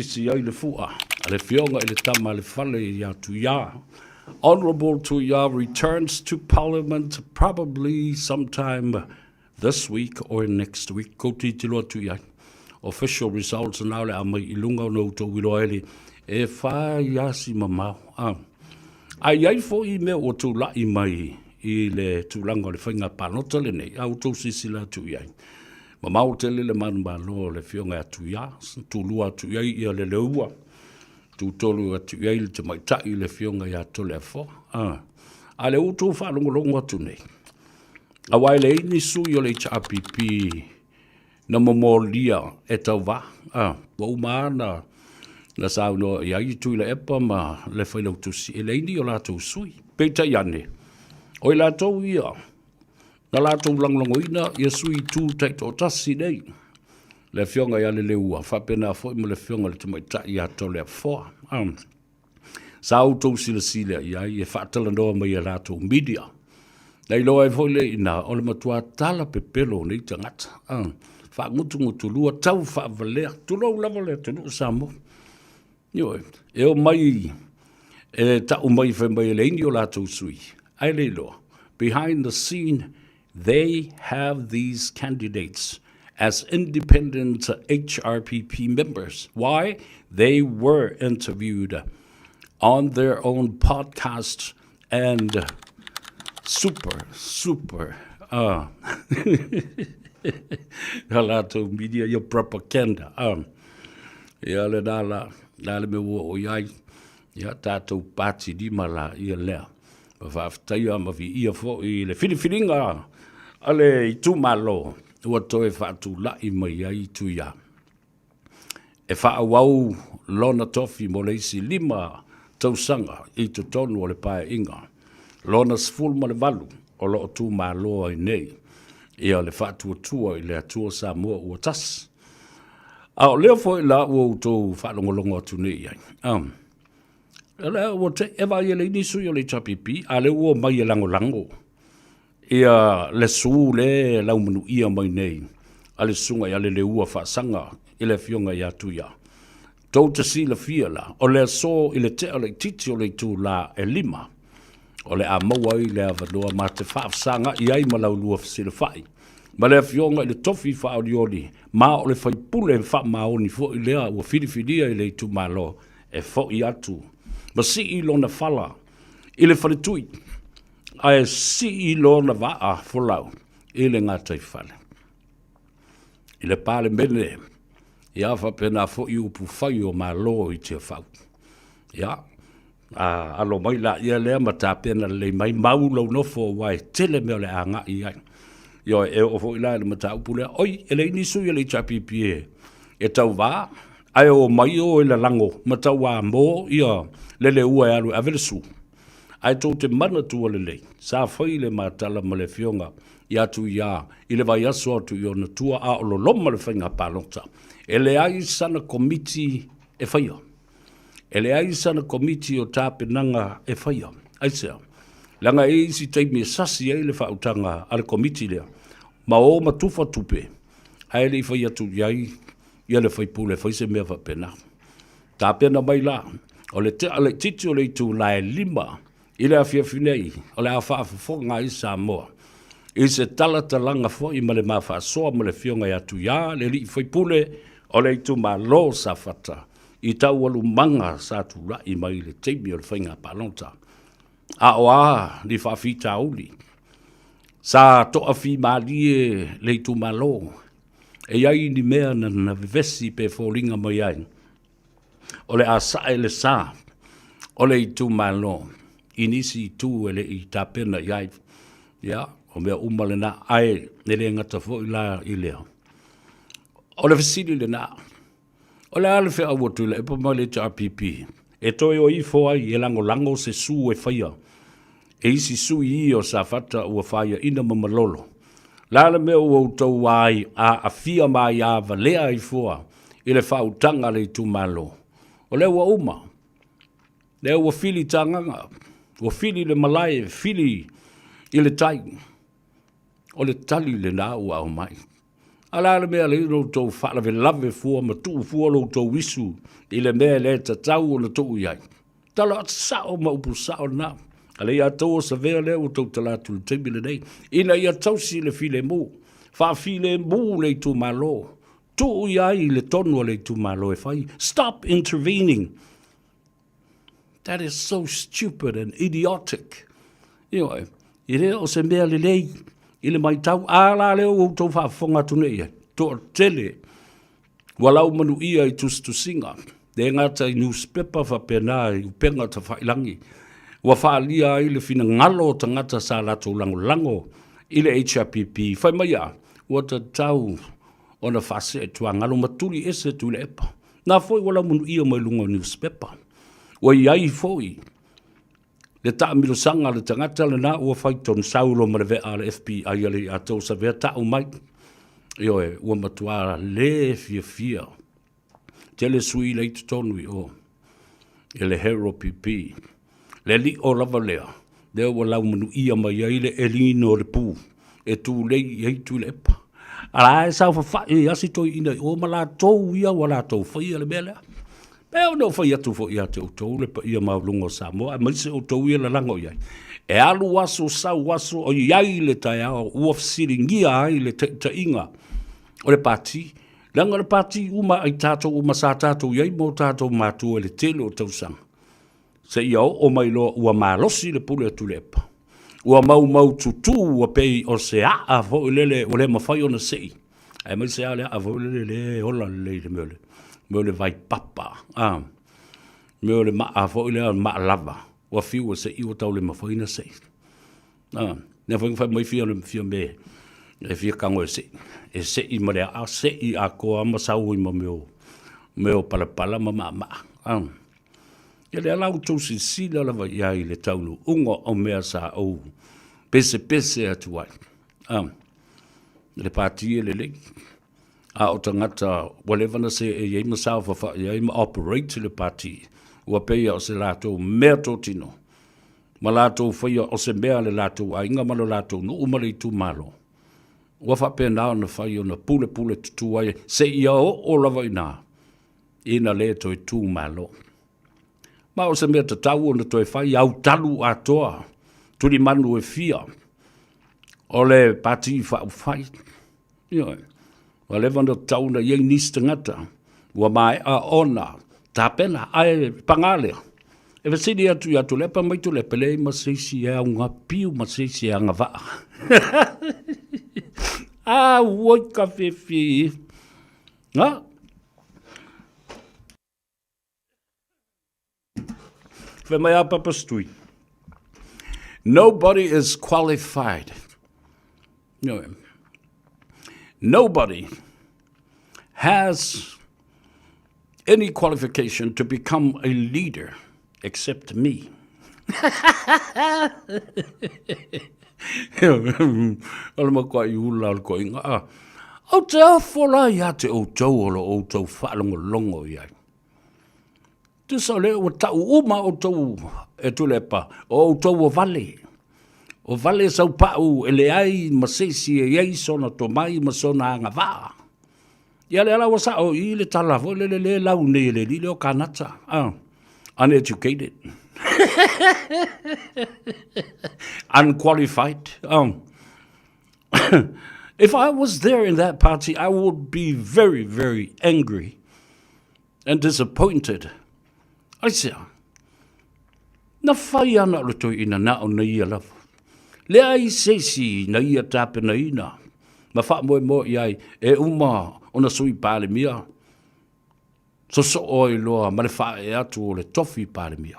sisi ai le fua, le fionga i le tama le fale ia tuia. Honorable Tuia returns to Parliament probably sometime this week or next week. Ko titilo Tuia. Official results now le amai ilunga no to wiloeli e fa yasi mamau. Ai ai fo I me o tu la I mai I le tulanga le whainga panota le nei. Au tau sisila Tuia. Mamau tele le manu lo le fionga Tuia. Tulua Tuia ia le leua. Tu tolu atu yail te mai tai le fionga ya tole a fo. A le utu whanongo atu nei. A wai le ini sui o le HRPP na momolia e tau wa. Wa umana na sao no iai tui le epa ma le whailau tusi. E le ini o la tau sui. Peita iane. O la tau ia. Na la tau langlongo ina ia sui tu taito tasi nei. Le fionga ya le leua, whapena fo I mo le fionga le tumai tai ya tole a foa. Sa auto sila ia I e whaatala noa mai a lato media. Nei loa e fo le ina, o le matua tala pe pelo nei tangata. Wha ngutu lua, tau wha valea, tulau lava le tunu samo. Nioe, e o mai, e tau mai wha mai le ini o lato sui. Ai le loa, behind the scene, they have these candidates as independent HRPP members. Why? They were interviewed on their own podcast and super, halato media, your propaganda. Ya le dala me wo yai, ya tato pati di mala ia lea. Ba ftaia ma vi ia fo I le filifilinga ale tu malo. Ua toe whaatu lai mai ai tuia. E whaawau lona tofi mo leisi 5 tausanga I to tonu o le pae inga. Lona sful mo le valu o lo tu ma loa I nei. Ia le whaatu atua I le atua sa mua ua tas. Ao leo fo I la ua utou whaalongolongo atu nei ai. Ele ua te ewa I le inisu I le chapipi, a le ua mai e lango. Ia le su le lau manu ia mai nei. A le sunga ia le leua whaasanga I le fionga ia tuia. Tau te si le fia la. O le so I le te o le titi o le tu la e 5. O le a maua I le avaloa ma te whaafsanga I ai ma lau lua fasile whai. Ma le fionga I le tofi whaolioli. Ma o le whaipule wha maoni fo I lea ua whiriwhiria I le tu malo e fo I atu. Ma si I lona whala. I le whaletui. Ai si I lona waa folau I le ngatai whale. I le pale mene, ia whapena fo I upu whai o ma lo I te whau. Ia, alo mai la ia lea mata pena le mai maulau nofo wai tele meo le anga I ai. Ia e o fo I la le mata upu lea, oi, ele inisu I le chapipi e tau waa, ai o mai o I le lango, mata waa mo ia le ua e alu avelesu. Ai tō te mana tua le lei. Sa whai le mātala ma le fionga I atu ia. I le vai aso atu I ona tua a o lo loma le whainga pālota. E le ai sana komiti e whaia. E le ai sana komiti o tāpenanga e whaia. Ai sea. Langa e isi teimi e sasi e le whautanga a le komiti lea. Ma o matufa tupe. Ai le I whaia tu iai. Ia le whaipule whaise mea whapena. Tāpena mai la. O le te ale titi o le tu la e 5. I le afia finei, o le awhaafafonga I Samoa. I se talatalanga fo I male mawha soa mo le fionga I atu ia, le li whaipule, o le itu ma lo sa fata. I tau alu manga sa tu la I mai le teimi o le whainga palonta. A oa, li whawhita uli. Sa toa fi malie le itu ma lo. E iai ni mea na vivesi pe fōringa mai ai. O le asa e le sa, o le itu ma lo. Inisi tu ele I tapena iai. Ya, o mea umale na ai nele ngata fo I la I lea. O le fasili le na. O le ale whea watu le epa mai le HRPP. E toi o I fo ai e lango se su e whaia. E isi su I o sa fata ua whaia ina mamalolo. Lala mea ua utau ai a fia mai a valea I foa. I le whautanga le tu malo. O le ua uma. Le ua fili tanganga. Ua fili le malai, fili I le tai. O le tali le na ua au mai. Ala le mea le ino tau whala ve lave fua ma tuu fua lo tau wisu i le mea le ta tau o na tau iai. Tala at sao ma upu sao na. Ale ia tau o sa vea le o tau talatu le tebi le nei. Ina ia tau si le file mu. Fa file mu le tu malo. Tu iai le tonu le tu malo e fai. Stop intervening. That is so stupid and idiotic. Ioi, i rea o se mea le lei. I le mai tau ala leo o tau whaafonga tune ia. Tō tele. Walau manu ia i tu singa. De ngata i newspaper wha pena i upenga ta whailangi. Wa whaalia i le fina ngalo ta ngata sa lato lango. I le HRPP. Whai mai a. Wa ta tau o na whase e tua ngalo matuli ese tu le epa. Nā foi walau manu ia mai lunga newspaper. Wa iai foi. Le ta milo sanga le tangata le na ua fai ton saulo ma le vea le FBI ale a tau sa vea tau mai. Io e ua matuara le fia. Tele sui le itu tonui o. E le hero PP. Le li o lava lea. Lea ua lau manu ia mai ai le elino le pu. E tu le i tu le epa. Ala e sau fa e asi toi ina o ma la tou ia wala tou fai le mea lea. Peo no fai atu fo ia te utou le pa ia maulungo Samoa. Mai se utou ia la lango iai. E alu waso sau waso o iai le tai ao uafsiringia ai le ta inga. O le pati. Langa le pati uma ai tato uma sa tato iai mo tato matua le tele o tausanga. Se iau o mai loa ua malosi le pule atu lepa. Ua mau tutu ua pei o se a fo lele o le mawhai o na sei. Ai mai se a le a fo lele hola le mele. Mele vai papa. Mele ma a fo le ma lava. Ua fiu se iwa tau le mawhai na sei. Ne fai mai fia le fia me. E fia kango e sei. E sei ma le a sei a koa ma sau i ma meo palapala ma ma. Ia le alau tau si sila lava iai le taunu unga o mea sa au pese atu ai. Le pātia le le. A o tangata walevana se e iei masau fafa iei ma operate le pātia. Ua peia o se lātou mea tō tino. Ma lātou whaia o se mea le lātou a inga malo lātou no umare i tū malo. Ua whapea nao na whaia na pule tutu ai se ia o lava ina. Ina le to i tū malo. Ma o se mea ta tau o na toi whai au talu a toa. Turi manu e fia. O le pati whai. Ioi. Wa le vanda tau na iei nista ngata. Wa mai a ona. Ta pena ai pangale. E vasidi atu i atu lepa mai tu lepa le ma seisi e au ngā piu ma seisi e anga vaa. Woi ka whiwhi. Nga? Nobody is qualified. No. Nobody has any qualification to become a leader except me. Ala makua I ula al ko inga. Au te awhola ia te o tau olo o tau whaalongo longo iai. Tu sa leo o tau uma o tau e tulepa, o tau o vale. O vale sau pau e le ai masesi e iei sona to mai ma sona anga vaa. Ia le ala wasa o I le talafo le lau ne le li leo kanata. Uneducated. Unqualified. If I was there in that party, I would be very, very angry and disappointed. I say, na whai ana roto ina na o na ia lava. Le ai seisi na ia tape na ina. Ma wha moe iai e uma o na sui pāle mia. So oi loa ma le wha e atu o le tofi pāle mia.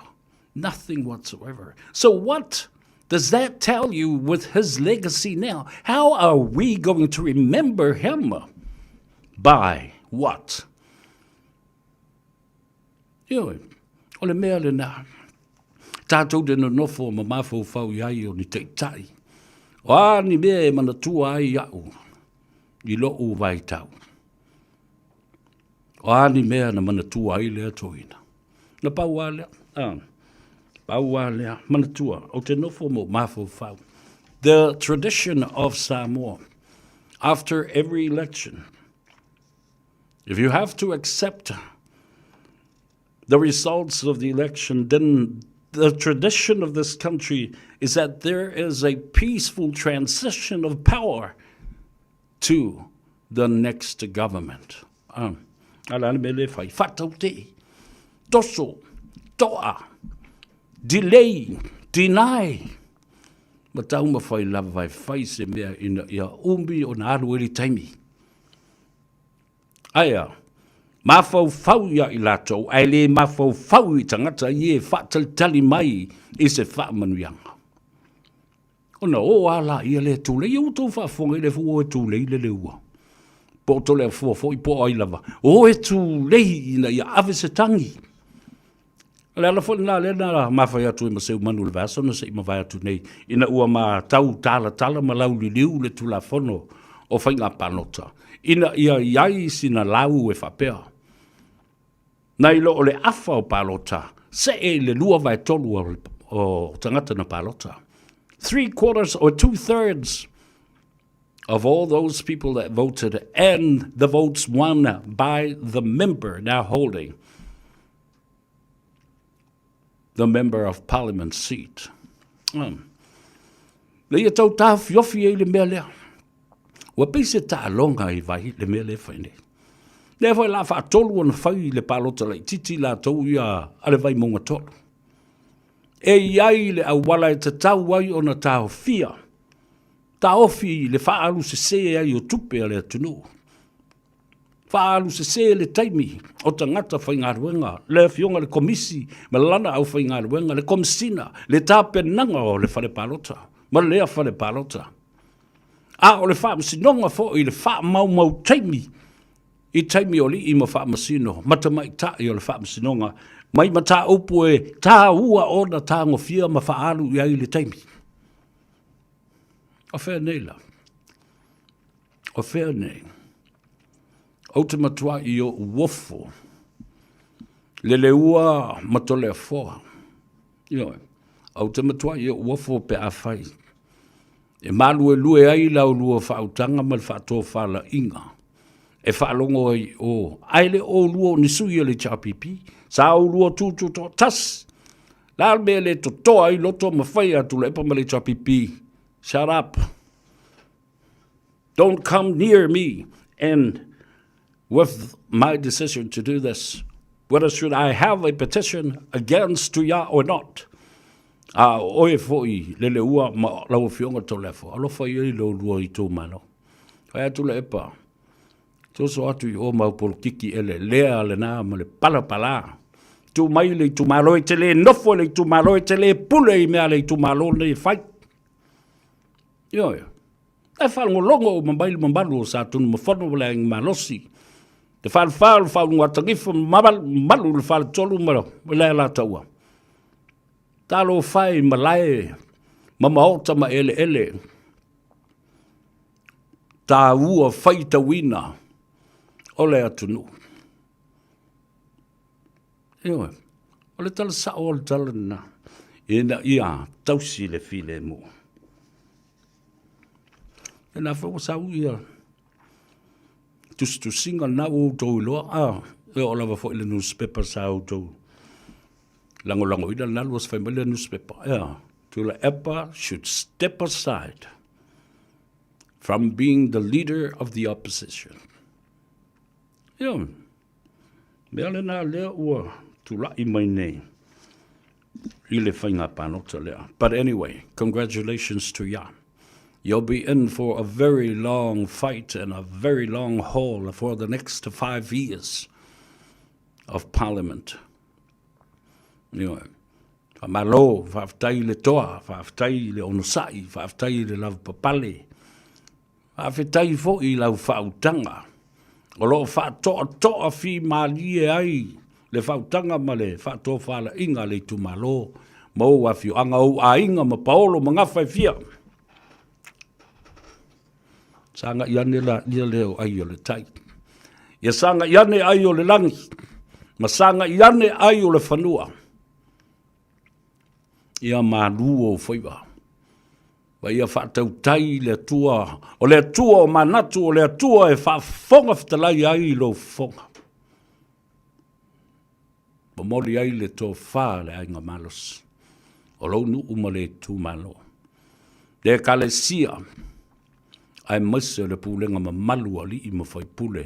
Nothing whatsoever. So what does that tell you with his legacy now? How are we going to remember him? By what? Ioi. O le mea le nā. Tātou de no nofo ma mafo whau iai o ni teitai. O a ni mea e mana tua ai au. I lo u vai tau. O a ni mea na mana tua ai lea toina. Na pau a lea. Pau a lea. Mana tua. O te nofo mo mafo whau. The tradition of Samoa. after every election, if you have to accept the results of the election, then the tradition of this country is that there is a peaceful transition of power to the next government. Delay, deny. Matau mawhai lava vai whai se mea ina ia umbi o na arueri taimi. Aia, mawhau whau ia I latou, ai le mawhau whau I tangata I e whaatalitali mai I se whaamanuianga. Ona o ala ia le tūlei, o tō whaafonga I le fuo e tūlei le le ua. Po to le fuo I po ai lava. O e tūlei ina ia ave se tangi. Le ala fo na le na mawhai atu I maseu manu le vaso na se I mawhai atu nei. Ina ua ma tau tala ma lau li liu le tula fono o whainga panota. Ina ia iai sina lau e whapea. Nai lo o le afa o palota, se e le lua vai tolu o tangata na palota. 3/4 or 2/3 of all those people that voted and the votes won by the member now holding the member of parliament seat. Le ia tau tā fiofi e le mea lea. Wa pese tā longa I vai le mea le whaine. Le vai la wha tolu ana whai le palota lai titi la tau ia ale vai monga tolu. E iai le awala e te tau ai o na tā fia. Tā ofi le whaalu se se ai o tupe ale atunu. Whaalu se se le taimi o tangata whaingaruenga. Le fionga le komisi, ma lana au whaingaruenga, le komisina, le tāpenanga o le whare palota. Ma lea whare palota. A o le whaamasinonga fo I le whaamau taimi. I taimi o li I ma whaamasino. Mata mai tai o le whaamasinonga. Mai ma tā upu e tā ua o na tā ngofia ma whaalu I ai le taimi. O whea nei la. O whea nei. O te matua I o uofo. Le ua matole a foa. O te matua I o uofo pe a whai. E malu e lue ai lau lua whautanga ma le whaatoa whala inga. E whaalongo ai o aile o lua ni sui le chapipi. Sa o lua tutu to tas. Lal me le to toa I loto ma whai atu le epa ma le chapipi. Shut up. Don't come near me. And with my decision to do this, whether should I have a petition against Tuia or not? Oe foi le ua ma lau fionga to lefo. Alo fai I lo lua I tō mano. Kai atu le epa. Toso atu I o maupolo kiki ele lea le nā ma le pala. Tu mai le tu malo e te le nofo le tu malo e te le pule I mea le tu malo le fai. Ioia. E whaango longo o mambalu o sa tunu ma whanu le ang malosi. Te whaango atangifa malu le whaal tolu ma le la taua. Talo whai malae, mamaota ma ele. Tā ua whai tawina, o le atunu. Ewe, o le tala sa o le tala na, ina ia tausi le file mo. E na whawa sa uia, tu singa na o tau loa, e o lava fo ile newspaper sa o tau. Lango ida na was familiar newspaper. Tula Epa should step aside from being the leader of the opposition. Mele na lea ua tula I mai nei. Ile whainga panota lea. But anyway, congratulations to ya. You'll be in for a very long fight and a very long haul for the next 5 years of parliament. Malo, whaftai le toa, whaftai le onosai, whaftai le lau papale, whaftai fo I lau whautanga. O lo whatoa fi mali e ai, le whautanga ma le whatoa whala inga le tu malo, mau wafio anga o a inga ma paolo ma ngawhai fia. Sanga iane la ia leo ai o le tai. Ia sanga iane ai o le langi, ma sanga iane ai o le whanua. Ia malu o whaiwa. Wa ia whaatau tai le tua, o le tua o manatu, o le tua e whaafonga fitalai ai lo fonga. Ma mori ai le tō whaa le ainga malos. O lo nu uma le tū malo. Le kale sia, ai maise le pūlenga ma malu ali i ma whai pule.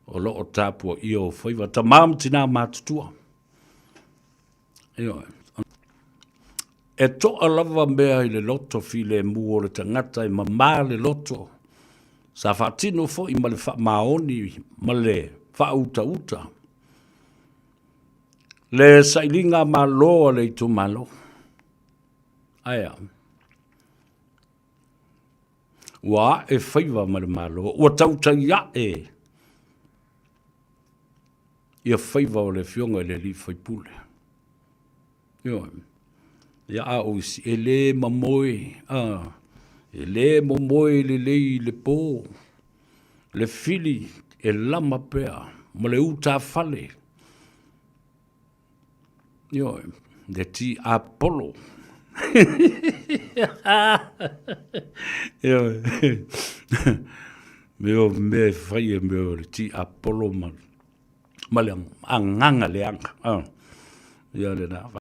O lo o tāpua i o whaiwa, ta maam tina mātutua. E toa lava mea i le loto fi le mua o le tangata i ma maa le loto. Sa whaatino fo i ma le wha maoni, ma le wha uta uta. Le sailinga ma loa le itu malo. Aia. Wa e whaiwa ma le malo. Ua tauta ia e. Ia whaiwa o le fionga i le li whaipule. Io. Ia a oisi. E le mamoe. E le mamoe le lei le pō. Le fili. E lama pea. Ma le uta fale. Io. Le ti Apollo. Io. Meo me fai e meo le ti Apollo ma le anganga le anga. Ia le na.